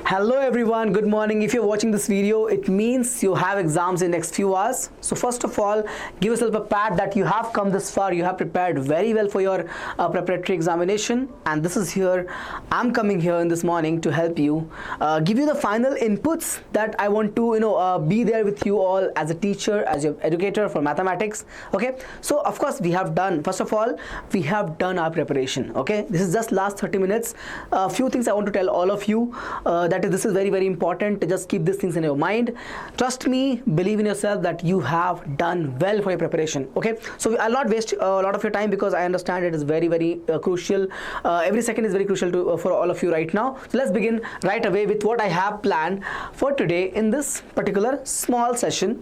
Hello everyone, good morning. If you're watching this video, it means you have exams in next few hours. So first of all, give yourself a pat that you have come this far. You have prepared very well for your preparatory examination, and this is here. I'm coming here in this morning to help you, give you the final inputs that I want to be there with you all as a teacher, as your educator for mathematics. Okay, so of course we have done, first of all, we have done our preparation. Okay, this is just last 30 minutes. A few things I want to tell all of you. This is very, very important to just keep these things in your mind. Trust me, believe in yourself that you have done well for your preparation. Okay, so I'll not waste a lot of your time because I understand it is very, very crucial. Every second is very crucial for all of you right now. So let's begin right away with what I have planned for today in this particular small session.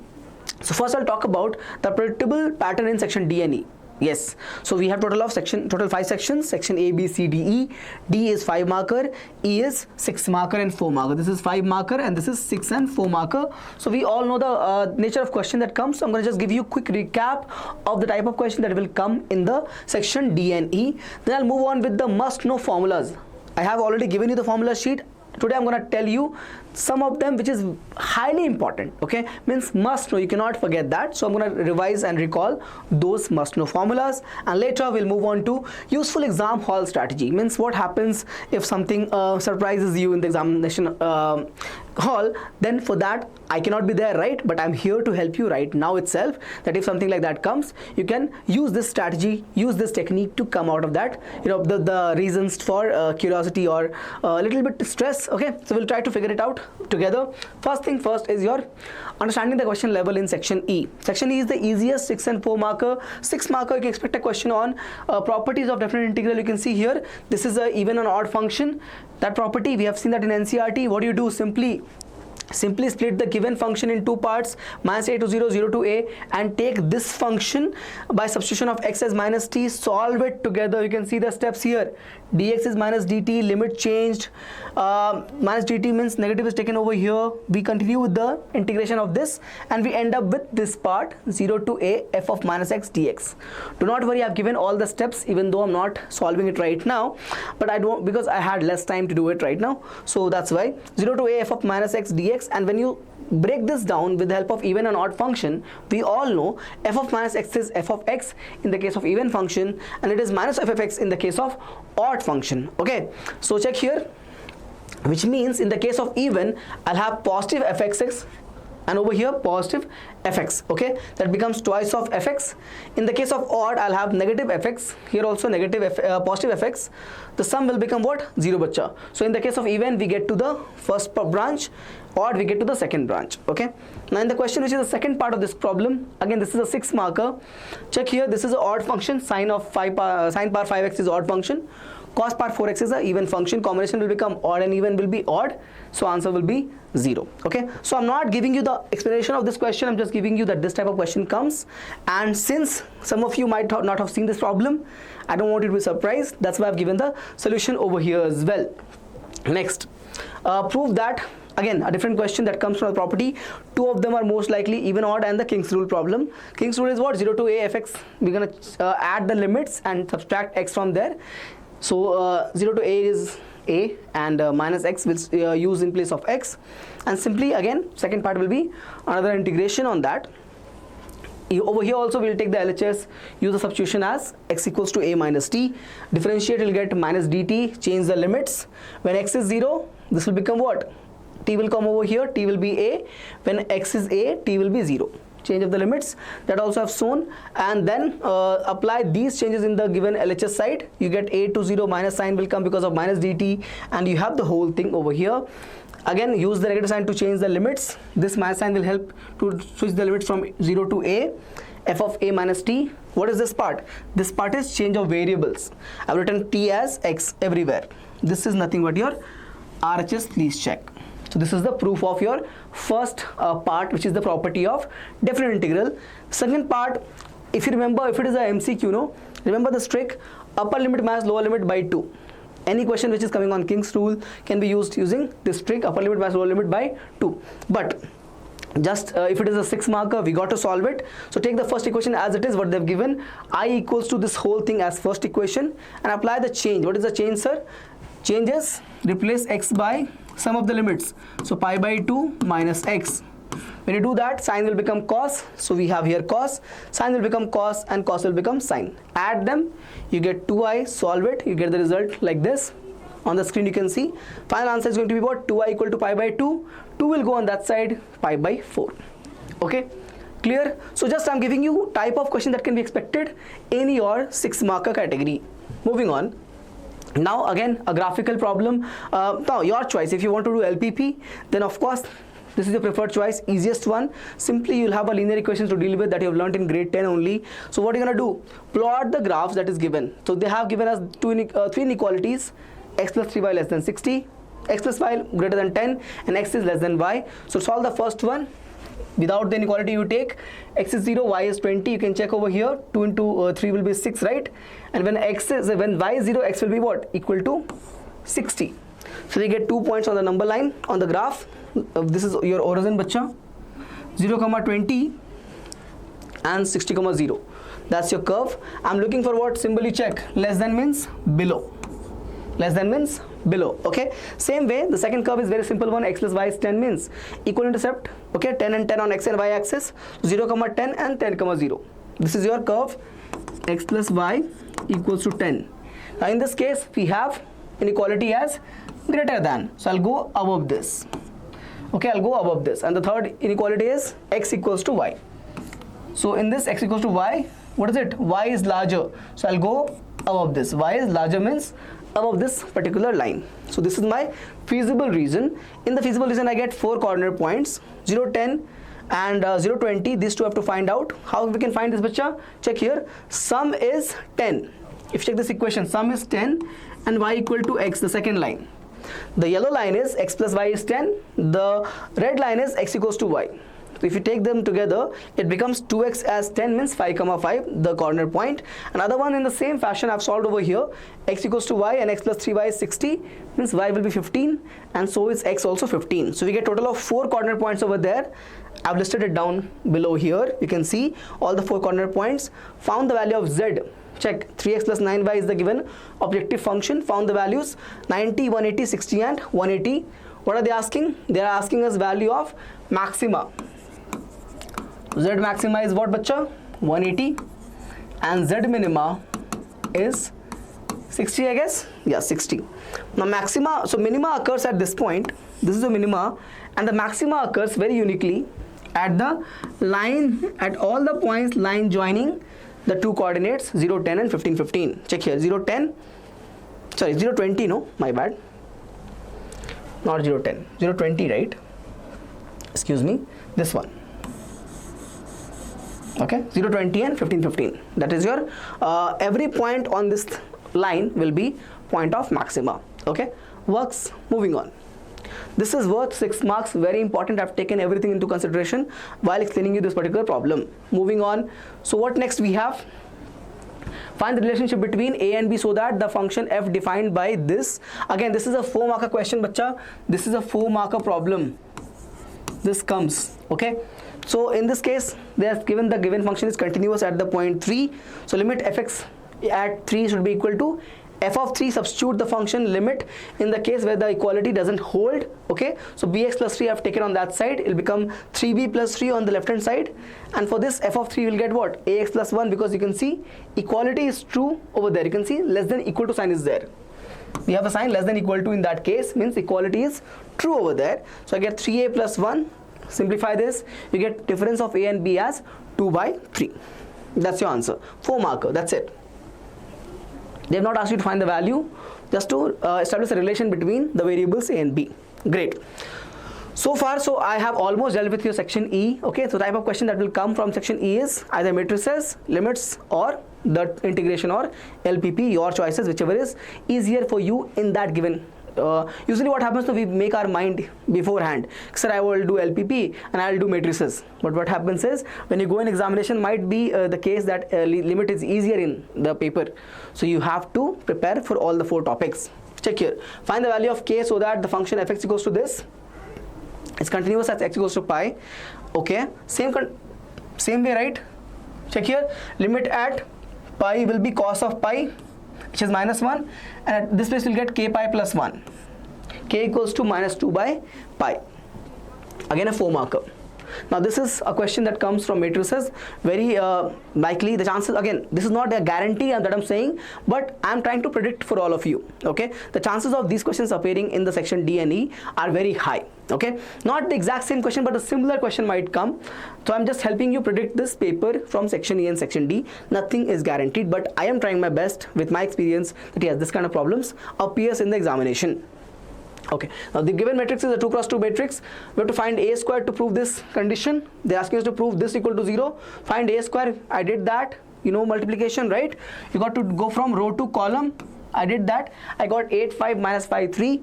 So first I'll talk about the predictable pattern in section D and E. Yes, so we have total 5 sections, section A, B, C, D, E. D is 5 marker, E is 6 marker and 4 marker. This is 5 marker and this is 6 and 4 marker. So we all know the nature of question that comes. So I'm going to just give you a quick recap of the type of question that will come in the section D and E. Then I'll move on with the must know formulas. I have already given you the formula sheet. Today I'm going to tell you some of them which is highly important. Okay, means must know, you cannot forget that. So I'm going to revise and recall those must know formulas, and later we'll move on to useful exam hall strategy. Means what happens if something surprises you in the examination hall. Then for that I cannot be there, right? But I'm here to help you right now itself, that if something like that comes, you can use this strategy, use this technique to come out of that, the reasons for curiosity or a little bit stress. Okay, so we'll try to figure it out together. First thing first is your understanding the question level in section E. Section E is the easiest, 6 and 4 marker. 6 marker you can expect a question on properties of definite integral. You can see here this is a even and odd function. That property we have seen that in NCERT. What do you do? Simply split the given function in two parts, minus a to 0, 0 to a, and take this function by substitution of x as minus t, solve it together. You can see the steps here. Dx is minus dt, limit changed, minus dt means negative is taken over here. We continue with the integration of this and we end up with this part, 0 to a f of minus x dx. Do not worry, I've given all the steps even though I'm not solving it right now, but I don't, because I had less time to do it right now. So that's why 0 to a f of minus x dx. And when you break this down with the help of even and odd function, we all know f of minus x is f of x in the case of even function, and it is minus f of x in the case of odd function. Okay, so check here, which means in the case of even I'll have positive fxx and over here positive fx. Okay, that becomes twice of fx. In the case of odd I'll have negative fx, here also positive fx. The sum will become what? 0 bacha. So in the case of even we get to the first branch, odd we get to the second branch. Okay, now in the question which is the second part of this problem, again this is a 6 marker. Check here, this is an odd function, sine power 5x is odd function, cos power 4x is an even function. Combination will become odd and even will be odd, so answer will be 0. Okay, so I'm not giving you the explanation of this question, I'm just giving you that this type of question comes, and since some of you might not have seen this problem, I don't want you to be surprised. That's why I've given the solution over here as well. Next, prove that. Again, a different question that comes from the property. Two of them are most likely even odd and the King's rule problem. King's rule is what? 0 to a fx. We're going to add the limits and subtract x from there. So 0 to a is a, and minus x will use in place of x. And simply again, second part will be another integration on that. Over here also we'll take the LHS, use the substitution as x equals to a minus t. Differentiate, will get minus dt, change the limits. When x is 0, this will become what? T will come over here, t will be a. When x is a, t will be 0. Change of the limits, that also I've shown, and then apply these changes in the given LHS side. You get a to 0, minus sign will come because of minus dt, and you have the whole thing over here. Again, use the negative sign to change the limits. This minus sign will help to switch the limits from 0 to a, f of a minus t. What is this part? This part is change of variables. I've written t as x everywhere. This is nothing but your RHS, please check. So this is the proof of your first part, which is the property of definite integral. Second part, if you remember, if it is a MCQ, remember this trick, upper limit minus lower limit by 2. Any question which is coming on King's rule can be used using this trick, upper limit minus lower limit by 2. But just if it is a 6 marker, we got to solve it. So take the first equation as it is, what they've given, I equals to this whole thing as first equation, and apply the change. What is the change, sir? Changes, replace x by sum of the limits. So pi by 2 minus x. When you do that, sine will become cos. So we have here cos, sine will become cos, and cos will become sine. Add them, you get 2i, solve it, you get the result like this. On the screen you can see, final answer is going to be what? 2i equal to pi by 2. 2 will go on that side, pi by 4. Okay, clear? So just I'm giving you type of question that can be expected in your 6 marker category. Moving on. Now again a graphical problem. Now your choice. If you want to do LPP, then of course this is your preferred choice, easiest one. Simply you'll have a linear equations to deal with that you have learnt in grade 10 only. So what you're gonna do? Plot the graphs that is given. So they have given us 3 inequalities: x plus 3y less than 60, x plus y greater than 10, and x is less than y. So solve the first one. Without the inequality you take, x is 0, y is 20. You can check over here, 2 into 3 will be 6, right? And when y is 0, x will be what? Equal to 60. So we get 2 points on the number line on the graph. This is your origin, bacha. 0, 20 and 60, 0. That's your curve. I'm looking for what symbol you check. Less than means below. Less than means below. Okay, same way the second curve is very simple one. X plus y is 10 means equal intercept. Okay, 10 and 10 on x and y axis. 0, 10 and 10, 0. This is your curve. X plus y equals to 10. Now in this case we have inequality as greater than, so I'll go above this. Okay, I'll go above this. And the third inequality is x equals to y. So in this x equals to y, what is it? Y is larger, so I'll go above this. Y is larger means above this particular line. So this is my feasible region. In the feasible region I get 4 coordinate points, 0, 10 and 0, 20. These two have to find out. How we can find this, bacha? Check here. Sum is 10. If you check this equation, sum is 10 and y equal to x, the second line. The yellow line is x plus y is 10. The red line is x equals to y. So if you take them together, it becomes 2x as 10 means 5, 5, the corner point. Another one in the same fashion I've solved over here. X equals to y and x plus 3y is 60 means y will be 15, and so is x also 15. So we get total of 4 corner points over there. I've listed it down below here. You can see all the 4 corner points. Found the value of z. Check, 3x plus 9y is the given objective function. Found the values 90, 180, 60 and 180. What are they asking? They are asking us value of maxima. Z maxima is what, bacha? 180, and Z minima is 60, I guess. Yeah, 60. Now maxima, so minima occurs at this point. This is the minima, and the maxima occurs very uniquely at the line, at all the points line joining the two coordinates 0, 10 and 15, 15. Check here, 0, 10, sorry, 0, 20, no, my bad. Not 0, 10, 0, 20, right? Excuse me, this one. Okay, 0, 20 and 15, 15. That is your, every point on this line will be point of maxima. Okay, works. Moving on. This is worth 6 marks, very important. I've taken everything into consideration while explaining you this particular problem. Moving on. So what next we have? Find the relationship between a and b so that the function f defined by this. Again, this is a 4 marker question, bacha. This is a 4 marker problem. This comes, okay. So in this case, they have given the given function is continuous at the point 3. So limit fx at 3 should be equal to f of 3. Substitute the function limit in the case where the equality doesn't hold. Okay, so bx plus 3 I have taken on that side. It will become 3b plus 3 on the left hand side, and for this f of 3 will get what? Ax plus 1, because you can see equality is true over there. You can see less than equal to sign is there. We have a sign less than equal to in that case, means equality is true over there. So I get 3a plus 1. Simplify this, you get difference of a and b as 2 by 3. That's your answer. 4 marker, that's it. They have not asked you to find the value, just to establish a relation between the variables a and b. Great. So far, so I have almost dealt with your section E. Okay, so type of question that will come from section E is either matrices, limits, or the integration, or LPP, your choices, whichever is easier for you in that given. Usually what happens, we make our mind beforehand. Sir, I will do LPP and I will do matrices. But what happens is, when you go in examination, might be the case that limit is easier in the paper. So you have to prepare for all the 4 topics. Check here. Find the value of k so that the function fx equals to this. It's continuous as x equals to pi. Okay. Same way, right? Check here. Limit at pi will be cos of pi, which is -1, and at this place we'll get k pi plus 1. k equals to minus 2 by pi. Again a 4 marker. Now this is a question that comes from matrices. Very likely the chances, again this is not a guarantee that I'm saying, but I'm trying to predict for all of you. Okay, the chances of these questions appearing in the section D and E are very high. Okay, not the exact same question, but a similar question might come. So I'm just helping you predict this paper from section E and section D. Nothing is guaranteed, but I am trying my best with my experience that yes, this kind of problems appears in the examination. Okay, now the given matrix is a 2 cross 2 matrix. We have to find a square to prove this condition. They are asking us to prove this equal to 0. Find a square. I did that. You know multiplication, right? You got to go from row to column. I did that. I got 8 5 minus 5 3.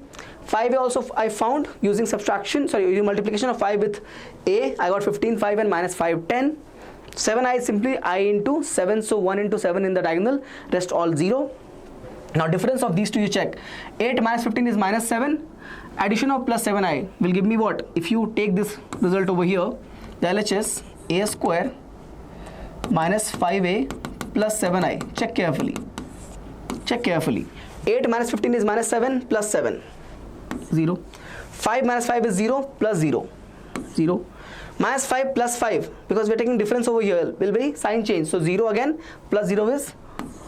5a also I found using subtraction. Sorry, using multiplication of 5 with a. I got 15 5 and minus 5 10. 7i is simply I into 7. So 1 into 7 in the diagonal. Rest all 0. Now difference of these two you check. 8 minus 15 is minus 7. Addition of plus 7i will give me what? If you take this result over here, the LHS a square minus 5a plus 7i. Check carefully. Check carefully. 8 minus 15 is minus 7 plus 7. 0. 5 minus 5 is 0 plus 0. 0. Minus 5 plus 5, because we are taking difference over here, will be sign change. So 0 again, plus 0 is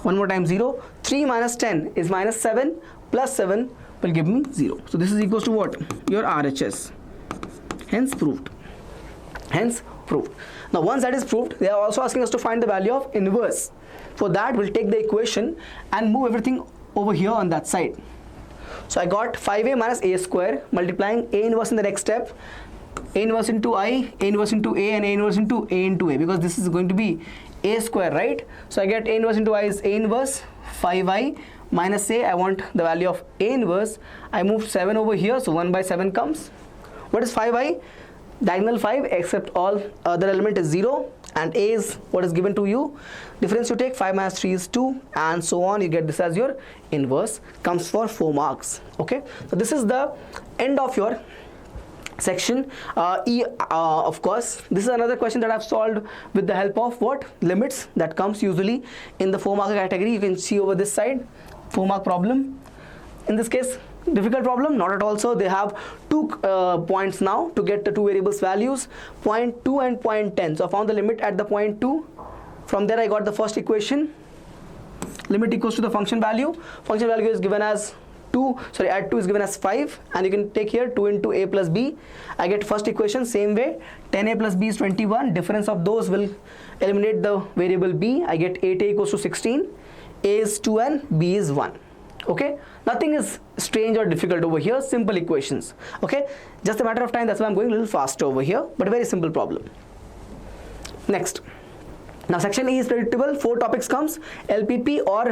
one more time 0. 3 minus 10 is minus 7 plus 7 will give me 0. So this is equals to what? Your RHS. Hence proved. Hence proved. Now once that is proved, they are also asking us to find the value of inverse. For that we'll take the equation and move everything over here on that side. So I got 5a minus a square multiplying a inverse in the next step. A inverse into I, A inverse into A, and A inverse into A into A, because this is going to be A square, right? So I get A inverse into I is A inverse 5i minus A. I want the value of A inverse. I moved 7 over here, so 1 by 7 comes. What is 5i? Diagonal 5 except all other element is 0, and A is what is given to you. Difference you take, 5 minus 3 is 2, and so on. You get this as your inverse. Comes for 4 marks. Okay, so this is the end of your section E. Of course, this is another question that I've solved with the help of what? Limits that comes usually in the 4 mark category. You can see over this side, 4 mark problem. In this case, difficult problem? Not at all. So they have 2 points now to get the 2 variables values, 0.2 and 0.10. So I found the limit at the 0.2. From there I got the first equation. Limit equals to the function value. Function value is given as 2, sorry, add 2 is given as 5, and you can take here 2 into a plus b. I get first equation same way. 10a plus b is 21. Difference of those will eliminate the variable b. I get 8a equals to 16. A is 2 and b is 1. Okay, nothing is strange or difficult over here. Simple equations. Okay, just a matter of time. That's why I'm going a little faster over here, but a very simple problem. Next. Now section E is predictable. 4 topics comes, LPP or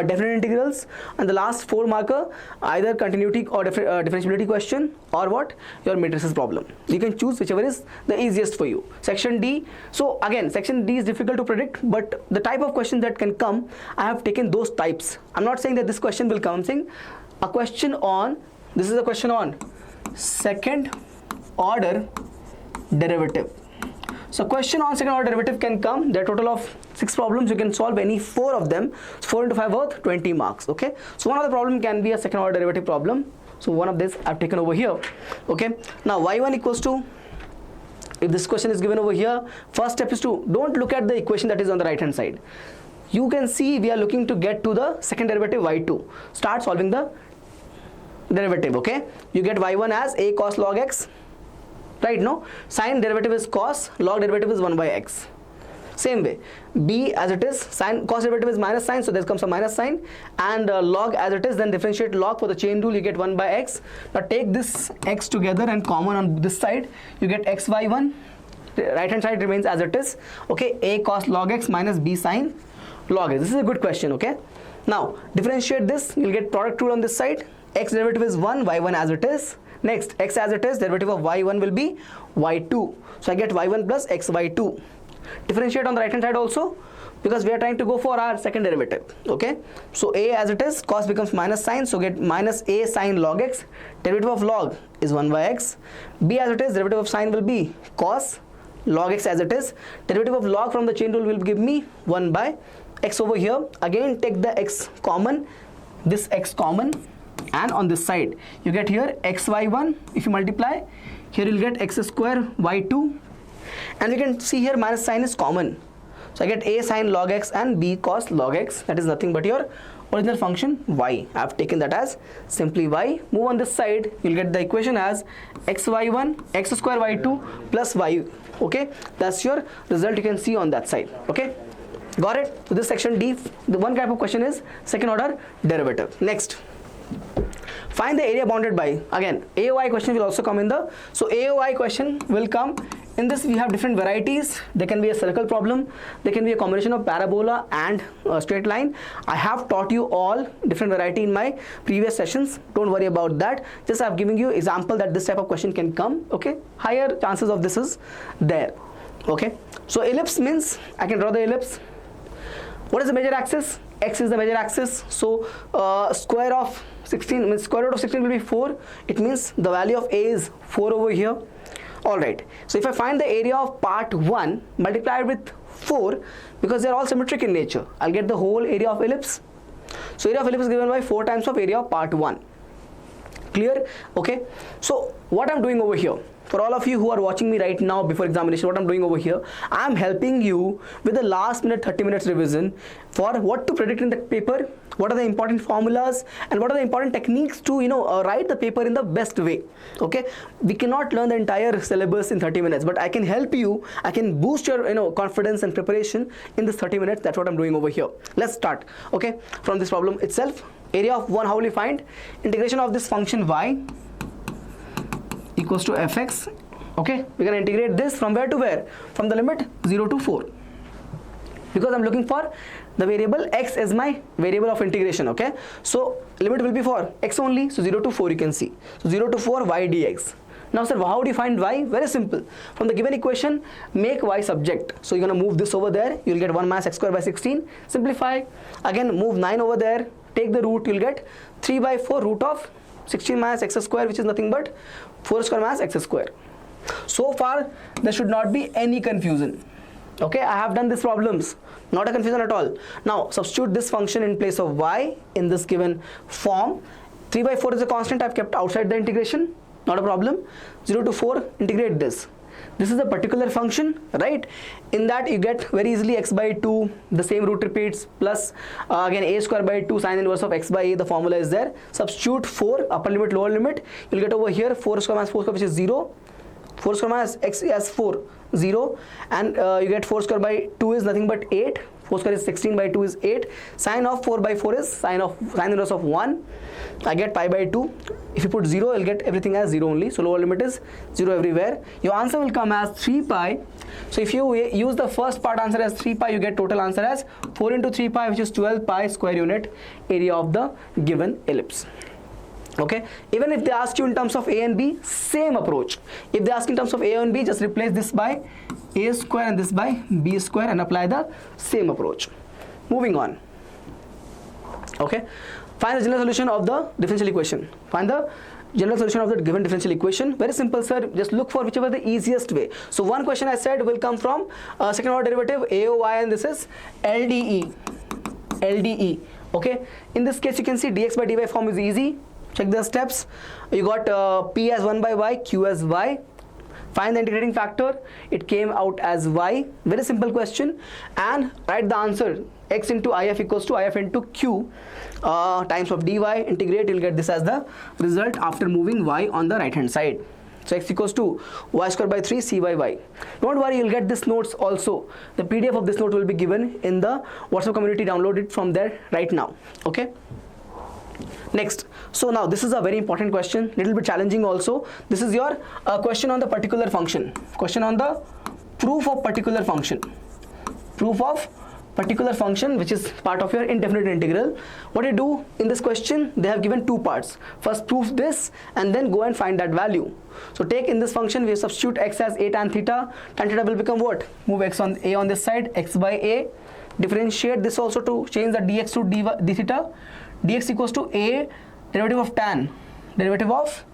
definite integrals, and the last 4 marker either continuity or differentiability question, or what? Your matrices problem. You can choose whichever is the easiest for you. Section D. So again, section D is difficult to predict, but the type of question that can come, I have taken those types. I'm not saying that this question will come. I'm saying a question on, this is a question on second order derivative. So question on second order derivative can come. There are total of 6 problems. You can solve any 4 of them. 4 into 5 worth 20 marks. Okay. So one of the problem can be a second order derivative problem. So one of this I've taken over here. Okay. Now y1 equals to, if this question is given over here, first step is to don't look at the equation that is on the right hand side. You can see we are looking to get to the second derivative y2. Start solving the derivative. Okay. You get y1 as a cos log x. Right, no? Sine derivative is cos, log derivative is 1 by x. Same way, b as it is, sine, cos derivative is minus sine, so there comes a minus sign, and log as it is, then differentiate log. For the chain rule, you get 1 by x. Now take this x together and common on this side, you get xy1. Right hand side remains as it is. Okay, a cos log x minus b sine log x. This is a good question. Okay, now differentiate this, you'll get product rule on this side. X derivative is 1, y1 as it is. Next, x as it is, derivative of y1 will be y2. So I get y1 plus xy2. Differentiate on the right hand side also, because we are trying to go for our second derivative. Okay, so a as it is, cos becomes minus sine, so get minus a sine log x. Derivative of log is 1 by x. B as it is, derivative of sine will be cos log x as it is. Derivative of log from the chain rule will give me 1 by x over here. Again take the x common, this x common. and on this side you get here xy1. If you multiply, here you'll get x square y2, and we can see here minus sign is common. So I get a sine log x and b cos log x. That is nothing but your original function y. I have taken that as simply y. Move on this side, you'll get the equation as xy1 x square y2 plus y. Okay, that's your result you can see on that side. Okay, got it? So this section D, the one type of question is second order derivative. Next, find the area bounded by. Again, AOI question will also come in the, so AOI question will come. In this we have different varieties. There can be a circle problem, there can be a combination of parabola and a straight line. I have taught you all different variety in my previous sessions. Don't worry about that. Just I have given you example that this type of question can come. Okay, higher chances of this is there. Okay, so ellipse means I can draw the ellipse. What is the major axis? X is the major axis. So square of 16 means square root of 16 will be 4. It means the value of A is 4 over here. Alright, so if I find the area of part 1 multiplied with 4, because they are all symmetric in nature, I'll get the whole area of ellipse. So area of ellipse is given by 4 times of area of part 1. Clear? Okay, so what I'm doing over here, for all of you who are watching me right now before examination, what I'm doing over here, I'm helping you with the last minute 30 minutes revision for what to predict in the paper, what are the important formulas, and what are the important techniques to write the paper in the best way. Okay, we cannot learn the entire syllabus in 30 minutes, but I can help you, I can boost your confidence and preparation in this 30 minutes. That's what I'm doing over here. Let's start. Okay, from this problem itself, area of 1, how will you find? Integration of this function y equals to fx. Okay, we're going to integrate this from where to where? From the limit 0 to 4, because I'm looking for the variable x as my variable of integration. Okay, so limit will be for x only, so 0 to 4 you can see. So 0 to 4 y dx. Now sir, how do you find y? Very simple. From the given equation, make y subject. So you're going to move this over there, you'll get 1 minus x square by 16. Simplify. Again, move 9 over there, take the root, you'll get 3 by 4 root of 16 minus x square, which is nothing but 4 square minus x square. So far there should not be any confusion. Okay, I have done these problems, not a confusion at all. Now substitute this function in place of y in this given form. 3 by 4 is a constant I've kept outside the integration, not a problem. 0 to 4, integrate this. This is a particular function, right? In that you get very easily x by 2, the same root repeats, plus again a square by 2 sine inverse of x by a, the formula is there. Substitute 4, upper limit, lower limit, you'll get over here 4 square minus 4 square, which is 0. 4 square minus x as 4, 0, and you get 4 square by 2 is nothing but 8. 4 square is 16 by 2 is 8. Sine of 4 by 4 is sine inverse of 1. I get pi by 2. If you put 0, you'll get everything as 0 only. So lower limit is 0 everywhere. Your answer will come as 3 pi. So if you use the first part answer as 3 pi, you get total answer as 4 into 3 pi, which is 12 pi square unit area of the given ellipse. Okay, even if they ask you in terms of a and b, same approach. If they ask in terms of a and b, just replace this by a square and this by b square and apply the same approach. Moving on. Okay, find the general solution of the differential equation. Find the general solution of the given differential equation. Very simple, sir. Just look for whichever the easiest way. So one question I said will come from second order derivative AOY, and this is LDE. Okay, in this case you can see dx by dy form is easy. Check the steps. You got p as 1 by y, q as y. Find the integrating factor. It came out as y. Very simple question. And write the answer. X into if equals to if into q times of dy. Integrate. You'll get this as the result after moving y on the right hand side. So x equals to y square by 3 c by y. Don't worry, you'll get this notes also. The PDF of this note will be given in the WhatsApp community. Download it from there right now. Okay. Next, so now this is a very important question, little bit challenging also. This is your question on the particular function, question on the proof of particular function, which is part of your indefinite integral. What you do in this question, they have given two parts. First prove this and then go and find that value. So take in this function, we substitute x as a tan theta. Tan theta will become what? Move x on a on this side, x by a. Differentiate this also to change the dx to d theta. Dx equals to a derivative of tan. Derivative of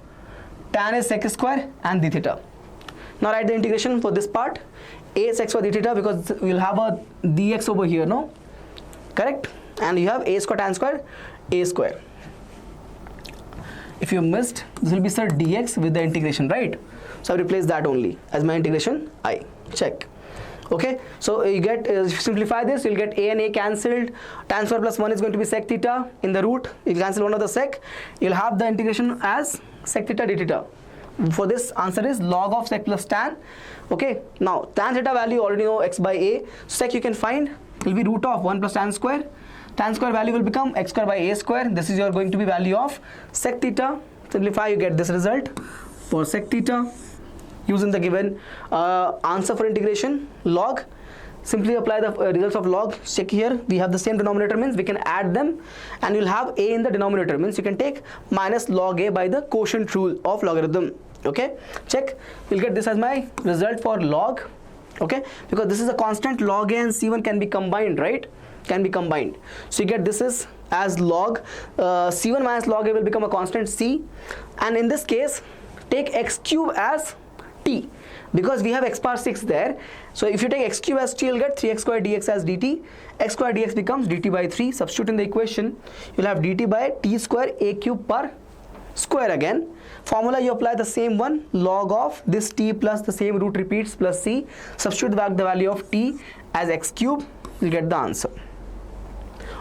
tan is sec square and d theta. Now write the integration for this part. A sec square d theta, because we'll have a dx over here, no? Correct? And you have a square tan square, a square. If you missed, this will be sir dx with the integration, right? So I replace that only as my integration I. Check. Okay, so you get, if you simplify this, you'll get a and a cancelled. Tan square plus 1 is going to be sec theta. In the root, you'll cancel one of the sec. You'll have the integration as sec theta d theta. For this, answer is log of sec plus tan. Okay, now tan theta value you already know, x by a. Sec you can find will be root of 1 plus tan square. Tan square value will become x square by a square. This is your going to be value of sec theta. Simplify, you get this result for sec theta. Using the given answer for integration, log. Simply apply the results of log. Check here, we have the same denominator, means we can add them, and you'll have a in the denominator, means you can take minus log a by the quotient rule of logarithm. Okay, check, you'll get this as my result for log. Okay, because this is a constant, log a and c1 can be combined, right? Can be combined. So you get this is as log c1 minus log a will become a constant c, and in this case take x cube as t, because we have x power 6 there. So if you take x cube as t, you'll get 3x square dx as dt. X square dx becomes dt by 3. Substitute in the equation, you'll have dt by t square a cube per square. Again, formula you apply the same one, log of this t plus the same root repeats plus c. Substitute back the value of t as x cube, you'll get the answer.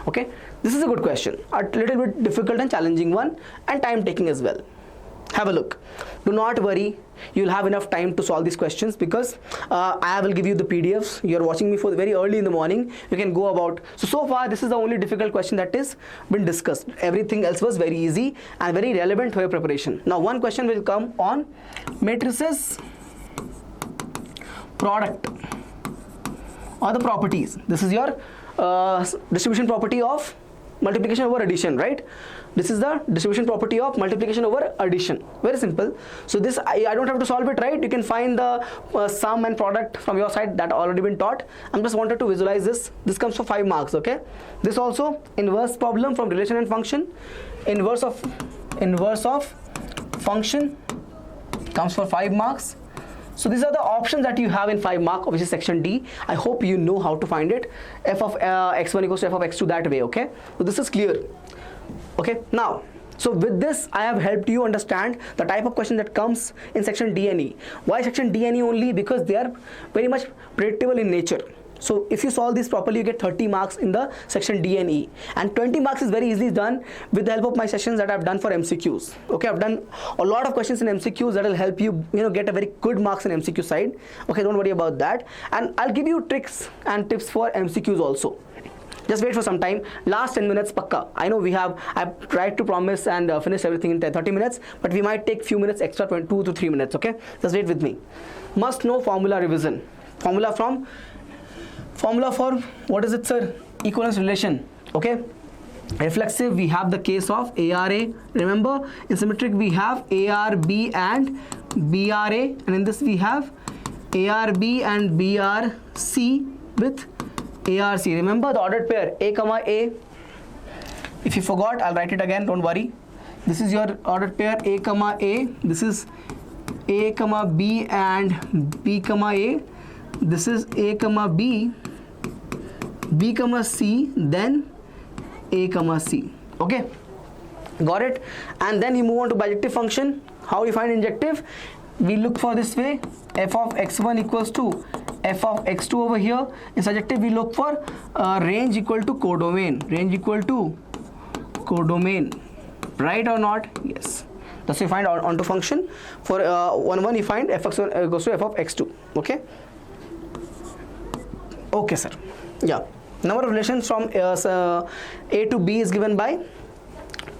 Okay, this is a good question, a little bit difficult and challenging one, and time taking as well. Have a look. Do not worry, you'll have enough time to solve these questions, because I will give you the PDFs. You're watching me for very early in the morning. You can go about. So far this is the only difficult question that is been discussed. Everything else was very easy and very relevant for your preparation. Now one question will come on matrices product or the properties. This is your distribution property of multiplication over addition, right? This is the distribution property of multiplication over addition. Very simple. So this I don't have to solve it, right? You can find the sum and product from your side, that already been taught. I'm just wanted to visualize this. This comes for 5 marks. Okay, this also inverse problem from relation and function. Inverse of function comes for 5 marks. So these are the options that you have in 5 mark, which is section D. I hope you know how to find it. F of x1 equals to f of x2 that way. Okay, so this is clear. Okay, now, so with this I have helped you understand the type of question that comes in section D and E. Why section D and E only? Because they are very much predictable in nature. So if you solve this properly, you get 30 marks in the section D and E, and 20 marks is very easily done with the help of my sessions that I've done for MCQs. Okay, I've done a lot of questions in MCQs that will help you, get a very good marks in MCQ side. Okay, don't worry about that, and I'll give you tricks and tips for MCQs also. Just wait for some time. Last 10 minutes pakka. I know I've tried to promise and finish everything in 30 minutes, but we might take few minutes extra, 2 to 3 minutes. Okay, just wait with me. Must know formula revision. Formula for what is it, sir? Equivalence relation. Okay, reflexive, we have the case of ARA. Remember, in symmetric we have ARB and BRA, and in this we have ARB and BRC with ARC. Remember the ordered pair A comma A. If you forgot, I'll write it again, don't worry. This is your ordered pair A comma A. This is A comma B and B comma A. This is A comma B, B comma C, then A comma C. Okay, got it? And then you move on to bijective function. How you find injective? We look for this way, f of x1 equals to f of x2 over here. In surjective we look for range equal to codomain. Range equal to codomain. Right or not? Yes. Thus you find onto function. For 1 you find f of x1 equals to f of x2. Okay. Okay, sir. Yeah. Number of relations from A to B is given by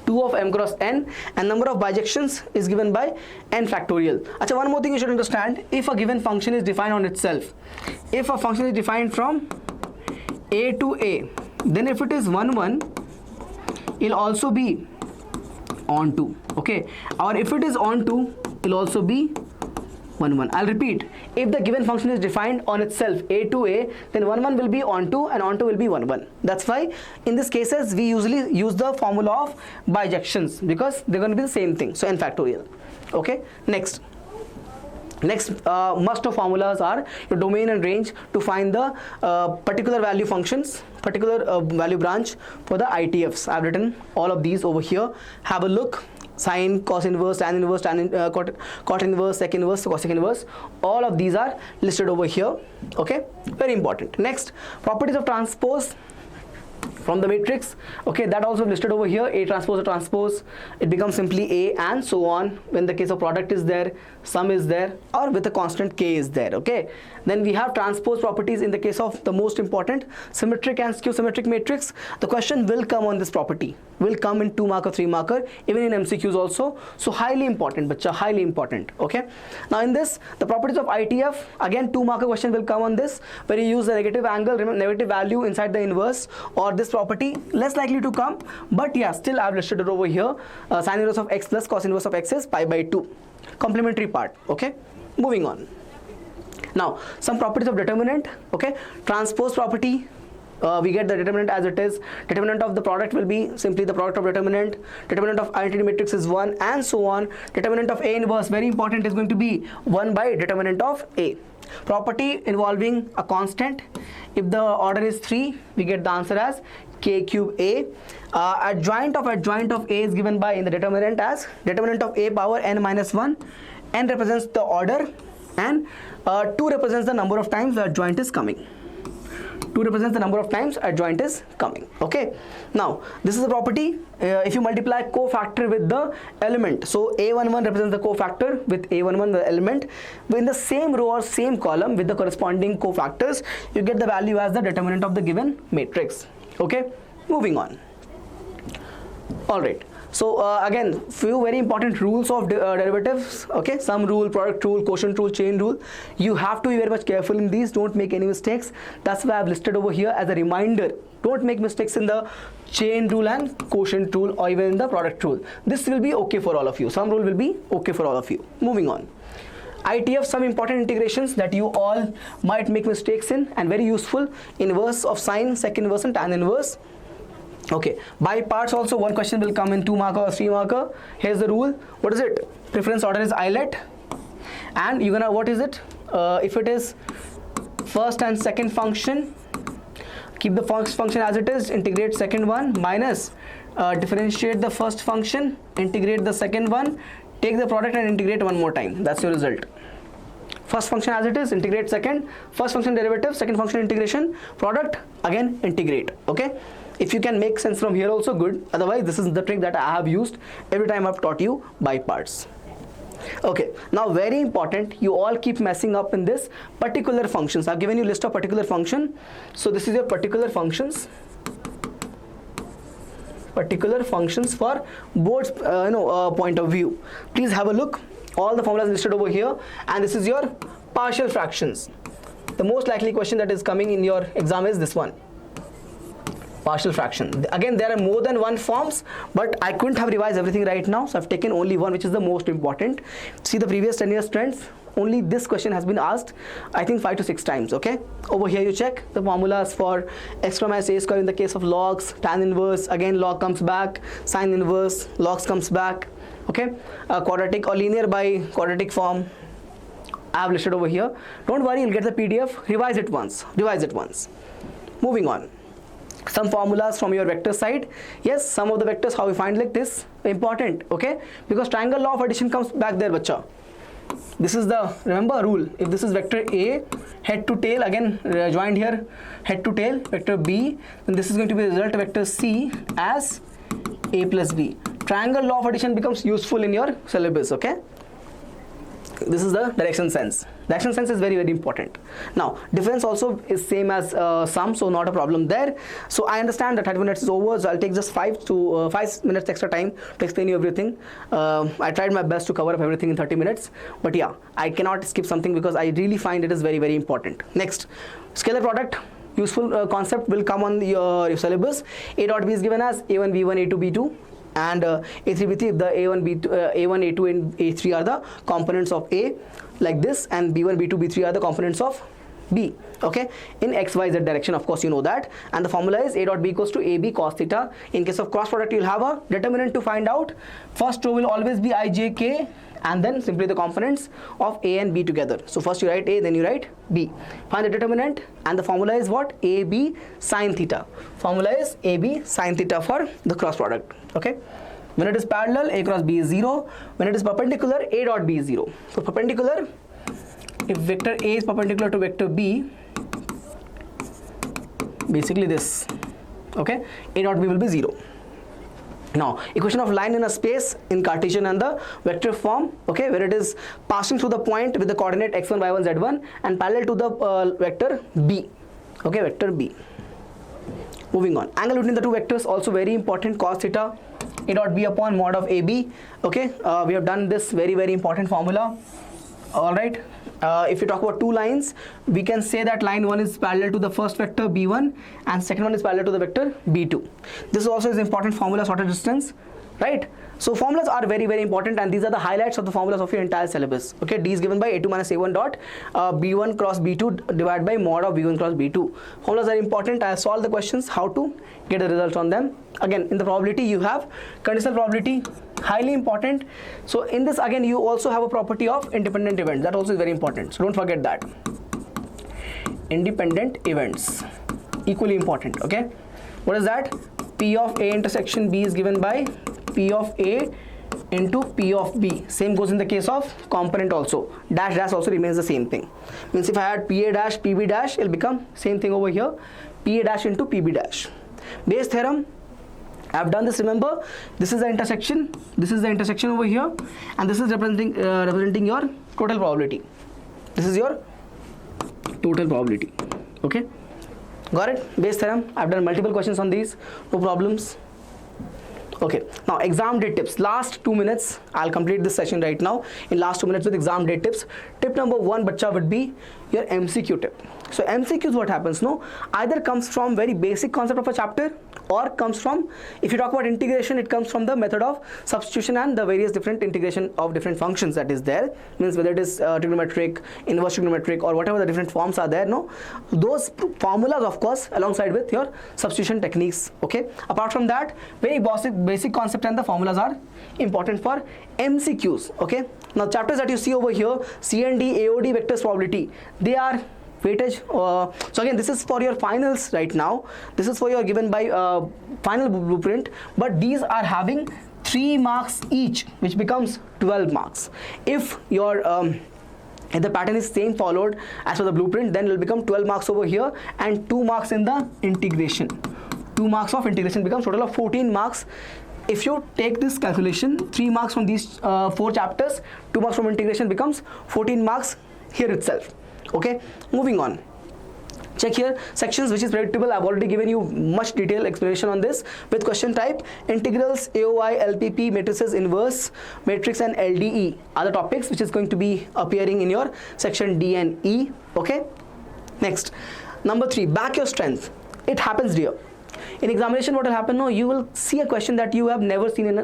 2 of m cross n, and number of bijections is given by n factorial. Achha, one more thing you should understand. If a given function is defined on itself, if a function is defined from A to A, then if it is 1 1, it'll also be on 2. Okay, or if it is on 2, it'll also be 1 1. I'll repeat. If the given function is defined on itself A to A, then 1 1 will be on 2 and on 2 will be 1 1. That's why in these cases we usually use the formula of bijections, because they're going to be the same thing. So n factorial. Okay. Next must know formulas are your domain and range to find the particular value functions, particular value branch for the ITFs. I've written all of these over here. Have a look. sine, cos inverse, tan inverse, cot inverse, sec inverse, cosec inverse. All of these are listed over here. Okay, very important. Next, properties of transpose from the matrix. Okay, that also listed over here. A transpose, a transpose, it becomes simply A, and so on when the case of product is there, sum is there, or with a constant K is there. Okay, then we have transpose properties in the case of the most important symmetric and skew symmetric matrix. The question will come on this property, will come in 2 marker, 3 marker, even in MCQs also. So highly important, bacha, highly important. Okay, now in this, the properties of ITF, again 2 marker question will come on this, where you use the negative angle, negative value inside the inverse, or this property less likely to come, but yeah, still I've listed it over here. Sine inverse of x plus cos inverse of x is pi by 2, complementary part. Okay, moving on. Now some properties of determinant. Okay, transpose property, we get the determinant as it is. Determinant of the product will be simply the product of determinant. Determinant of identity matrix is 1, and so on. Determinant of A inverse, very important, is going to be 1 by determinant of A. Property involving a constant. If the order is 3, we get the answer as k cube A. Adjoint of A is given by in the determinant as determinant of A power n minus 1. N represents the order, and 2 represents the number of times the adjoint is coming. 2 represents the number of times adjoint is coming. Okay, now this is the property. If you multiply cofactor with the element, so A11 represents the cofactor with A11 the element, in the same row or same column with the corresponding cofactors, you get the value as the determinant of the given matrix. Okay, moving on. All right, so again, few very important rules of derivatives. Okay, sum rule, product rule, quotient rule, chain rule. You have to be very much careful in these. Don't make any mistakes. That's why I've listed over here as a reminder. Don't make mistakes in the chain rule and quotient rule, or even in the product rule. This will be okay for all of you. Sum rule will be okay for all of you. Moving on. ITF, some important integrations that you all might make mistakes in, and very useful. Inverse of sine, sec inverse, and tan inverse. Okay, by parts also one question will come in 2 marker or 3 marker. Here's the rule. What is it? Preference order is islet, and you're gonna, what is it? If it is first and second function, keep the first function as it is, integrate second one, minus differentiate the first function, integrate the second one, take the product and integrate one more time. That's your result. First function as it is, integrate second, first function derivative, second function integration, product, again integrate. Okay, if you can make sense from here also, good. Otherwise, this is the trick that I have used every time I've taught you by parts. Okay, now very important, you all keep messing up in this particular functions. I've given you list of particular function. So this is your particular functions. Particular functions for board's point of view. Please have a look. All the formulas listed over here, and this is your partial fractions. The most likely question that is coming in your exam is this one, partial fraction. Again, there are more than one forms, but I couldn't have revised everything right now, so I've taken only one, which is the most important. See the previous 10 years trends, only this question has been asked, I think 5 to 6 times. Okay, over here you check the formulas for x minus a square in the case of logs, tan inverse, again log comes back, sine inverse, logs comes back. Okay, quadratic or linear by quadratic form I have listed over here. Don't worry, you'll get the PDF. Revise it once. Moving on. Some formulas from your vector side. Yes, some of the vectors how we find like this, important. Okay, because triangle law of addition comes back there, bacha. This is the, remember, rule. If this is vector A, head to tail, again joined here, head to tail, vector B, then this is going to be the result vector C as A plus B. Triangle law of addition becomes useful in your syllabus. Okay, this is the direction sense. Direction sense is very, very important. Now difference also is same as sum, so not a problem there. So I understand that 30 minutes is over, so I'll take just 5 minutes extra time to explain you everything. I tried my best to cover up everything in 30 minutes, but yeah, I cannot skip something because I really find it is very, very important. Next, scalar product. Useful concept will come on your syllabus. A dot B is given as A1 B1 A2 B2, and A3 B3 if the A1 B2 A1 A2 and A3 are the components of A, like this, and B1 B2 B3 are the components of B. Okay, in XYZ direction, of course you know that, and the formula is A dot B equals to AB cos theta. In case of cross product, you'll have a determinant to find out. First row will always be IJK, and then simply the components of A and B together. So first you write A, then you write B. Find the determinant, and the formula is what? AB sine theta. Formula is AB sine theta for the cross product. Okay, When it is parallel, A cross B is 0. When it is perpendicular, A dot B is 0. So perpendicular, if vector A is perpendicular to vector B, basically this, okay, A dot B will be 0. Now, equation of line in a space in Cartesian and the vector form, okay, where it is passing through the point with the coordinate x1, y1, z1 and parallel to the vector B, okay, vector B. Moving on, angle between the two vectors also very important, cos theta, A dot B upon mod of AB, okay, we have done this very important formula, alright. If you talk about two lines, we can say that line 1 is parallel to the first vector B1 and second one is parallel to the vector B2. This also is important formula, shorter distance, right? So formulas are very important, and these are the highlights of the formulas of your entire syllabus. Okay, D is given by A2 minus A1 dot B1 cross B2 divided by mod of B1 cross B2. Formulas are important. I have solved the questions, how to get the results on them. Again, in the probability you have conditional probability, highly important. So in this again you also have a property of independent events, that also is very important, so don't forget that. Independent events, equally important. Okay, what is that? P of A intersection B is given by P of A into P of B. Same goes in the case of component also. Dash also remains the same thing. Means if I had PA dash, PB dash, it will become same thing over here. PA dash into PB dash. Bayes theorem, I have done this, remember, this is the intersection, this is the intersection over here, and this is representing your total probability. This is your total probability. Okay, got it? Bayes theorem, I have done multiple questions on these, no problems. Okay, now exam day tips, last 2 minutes, I'll complete this session right now in last 2 minutes with exam day tips. Tip number 1, bacha, would be your MCQ tip. So MCQs, what happens, no, either comes from very basic concept of a chapter or comes from, if you talk about integration, it comes from the method of substitution and the various different integration of different functions that is there. Means whether it is trigonometric, inverse trigonometric, or whatever the different forms are there, no, those formulas of course alongside with your substitution techniques. Okay, apart from that, very basic concept and the formulas are important for MCQs. Okay, now chapters that you see over here, CND, AOD, vectors, probability, they are weightage. So again, this is for your finals right now, this is for your given by final blueprint, but these are having 3 marks each, which becomes 12 marks. If your if the pattern is same followed as for the blueprint, then it will become 12 marks over here and 2 marks in the integration. 2 marks of integration becomes total of 14 marks. If you take this calculation, 3 marks from these 4 chapters, 2 marks from integration becomes 14 marks here itself. Okay, moving on. Check here, sections which is predictable. I've already given you much detailed explanation on this with question type. Integrals, AOI, LPP, matrices, inverse, matrix and LDE are the topics which is going to be appearing in your section D and E. Okay, next, number 3, back your strength. It happens here. In examination, what will happen? No, you will see a question that you have never seen in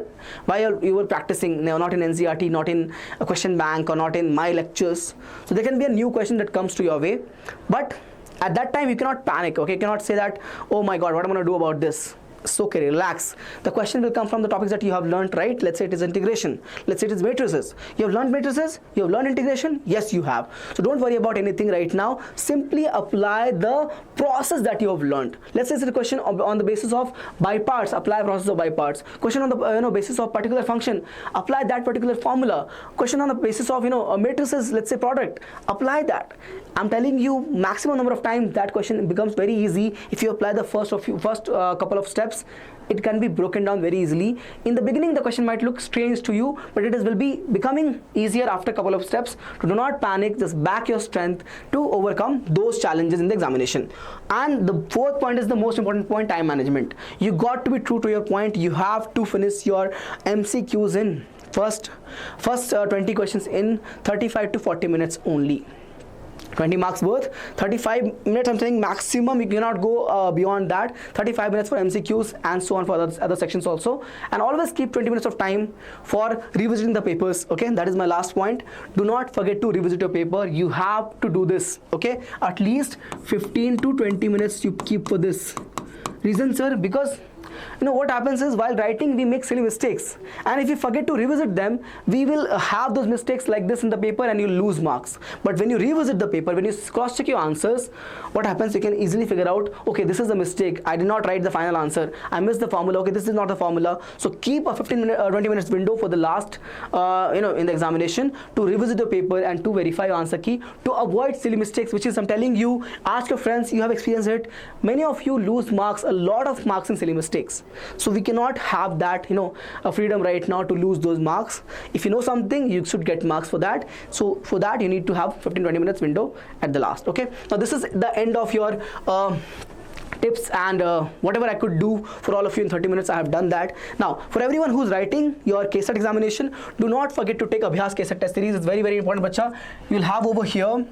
while you were practicing. No, not in NCERT, not in a question bank, or not in my lectures. So there can be a new question that comes to your way, but at that time you cannot panic. Okay, you cannot say that, oh my God, what am I going to do about this? It's okay, relax. The question will come from the topics that you have learned, right? Let's say it is integration. Let's say it is matrices. You have learned matrices? You have learned integration? Yes, you have. So don't worry about anything right now. Simply apply the process that you have learned. Let's say it's a question on the basis of by parts. Apply process of by parts. Question on the basis of particular function. Apply that particular formula. Question on the basis of matrices. Let's say product. Apply that. I'm telling you, maximum number of times that question becomes very easy if you apply the first couple of steps. It can be broken down very easily. In the beginning, the question might look strange to you, but it will be becoming easier after a couple of steps. So do not panic, just back your strength to overcome those challenges in the examination. And the 4th point is the most important point, time management. You got to be true to your point. You have to finish your MCQs in first 20 questions in 35 to 40 minutes only. 20 marks worth, 35 minutes, I'm saying maximum, you cannot go beyond that. 35 minutes for MCQs and so on for other sections also. And always keep 20 minutes of time for revisiting the papers. Okay, that is my last point. Do not forget to revisit your paper. You have to do this. Okay, at least 15 to 20 minutes you keep for this. Reason, sir, because what happens is while writing we make silly mistakes, and if you forget to revisit them, we will have those mistakes like this in the paper and you lose marks. But when you revisit the paper, when you cross check your answers, what happens, you can easily figure out, okay, this is a mistake, I did not write the final answer, I missed the formula, okay, this is not the formula. So keep a 20 minutes window for the last in the examination to revisit the paper and to verify your answer key, to avoid silly mistakes, which is, I'm telling you, ask your friends, you have experienced it, many of you lose marks, a lot of marks in silly mistakes. So we cannot have that a freedom right now to lose those marks. If you know something, you should get marks for that. So for that you need to have 15-20 minutes window at the last. Okay, now this is the end of your tips, and whatever I could do for all of you in 30 minutes, I have done that. Now for everyone who's writing your KCET examination, do not forget to take ABHYAS KCET test series. It's very, very important, bacha. You'll have over here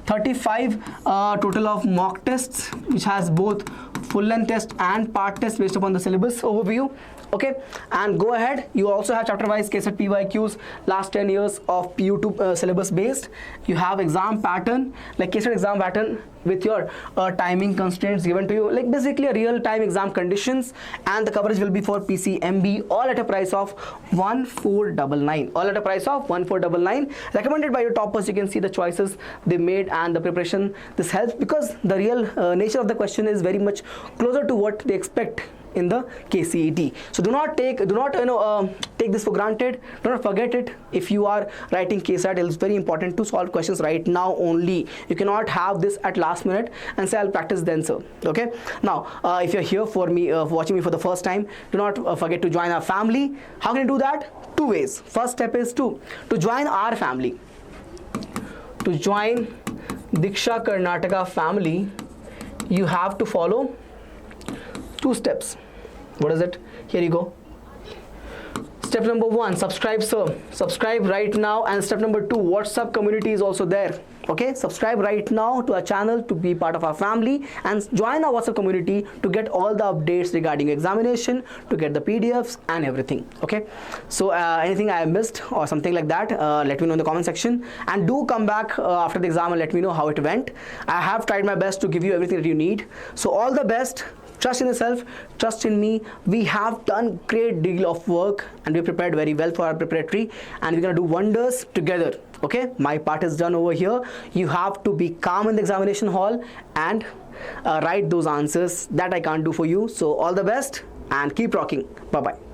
35 total of mock tests, which has both full length test and part test based upon the syllabus overview. Okay, and go ahead, you also have chapter wise KCET PYQs, last 10 years of PU2 syllabus based. You have exam pattern, like KCET exam pattern with your timing constraints given to you, like basically a real time exam conditions, and the coverage will be for PCMB, all at a price of 1499, all at a price of 1499, recommended by your toppers. You can see the choices they made and the preparation. This helps because the real nature of the question is very much closer to what they expect in the KCET. So do not take this for granted. Do not forget it. If you are writing KCET, it is very important to solve questions right now only. You cannot have this at last minute and say I'll practice then, sir. Okay, now if you're here for me watching me for the first time, do not forget to join our family. How can you do that? Two ways. First step is to join our family. To join Deeksha Karnataka family, you have to follow 2 steps. What is it? Here you go. Step number 1, subscribe, sir. Subscribe right now. And step number 2, WhatsApp community is also there. Okay, subscribe right now to our channel to be part of our family and join our WhatsApp community to get all the updates regarding examination, to get the PDFs and everything. Okay, so anything I missed or something like that, let me know in the comment section, and do come back after the exam and let me know how it went. I have tried my best to give you everything that you need. So all the best. Trust in yourself, trust in me. We have done great deal of work and we prepared very well for our preparatory, and we're gonna do wonders together. Okay, my part is done over here. You have to be calm in the examination hall and write those answers that I can't do for you. So all the best and keep rocking. Bye bye.